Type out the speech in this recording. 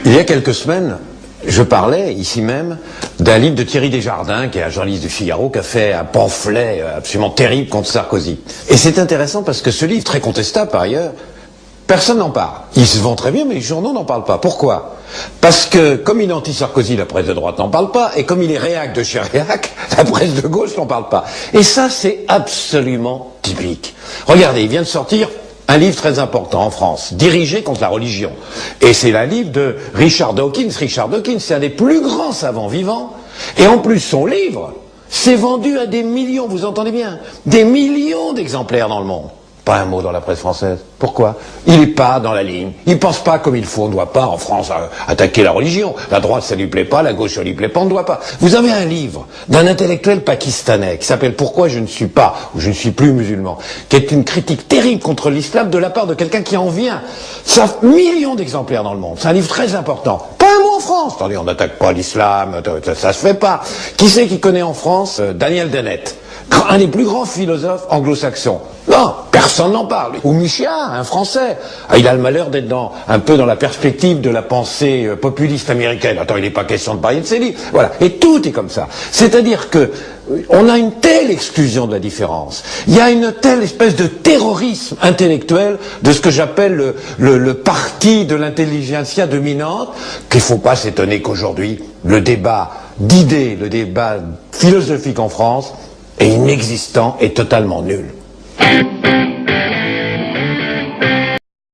Il y a quelques semaines, je parlais, ici même, d'un livre de Thierry Desjardins, qui est un journaliste du Figaro, qui a fait un pamphlet absolument terrible contre Sarkozy. Et c'est intéressant parce que ce livre, très contestable par ailleurs, personne n'en parle. Il se vend très bien, mais les journaux n'en parlent pas. Pourquoi? Parce que, comme il est anti-Sarkozy, la presse de droite n'en parle pas, et comme il est réac de Chirac, la presse de gauche n'en parle pas. Et ça, c'est absolument typique. Regardez, il vient de sortir un livre très important en France, dirigé contre la religion. Et c'est un livre de Richard Dawkins. Richard Dawkins, c'est un des plus grands savants vivants. Et en plus, son livre s'est vendu à des millions, vous entendez bien, des millions d'exemplaires dans le monde. Pas un mot dans la presse française. Pourquoi? Il n'est pas dans la ligne. Il pense pas comme il faut. On ne doit pas, en France, attaquer la religion. La droite, ça lui plaît pas. La gauche, ça lui plaît pas. On ne doit pas. Vous avez un livre d'un intellectuel pakistanais qui s'appelle Pourquoi je ne suis pas, ou je ne suis plus musulman, qui est une critique terrible contre l'islam de la part de quelqu'un qui en vient. Ça a millions d'exemplaires dans le monde. C'est un livre très important. Pas un mot en France. Attendez, on n'attaque pas l'islam. Ça se fait pas. Qui c'est qui connaît en France Daniel Dennett, un des plus grands philosophes anglo-saxons? Non, personne n'en parle. Ou Michéa, un Français. Ah, il a le malheur d'être un peu dans la perspective de la pensée populiste américaine. Attends, il n'est pas question de parler de ses livres. Voilà. Et tout est comme ça. C'est-à-dire que on a une telle exclusion de la différence. Il y a une telle espèce de terrorisme intellectuel de ce que j'appelle le parti de l'intelligentsia dominante, qu'il ne faut pas s'étonner qu'aujourd'hui, le débat d'idées, le débat philosophique en France est inexistant et totalement nul.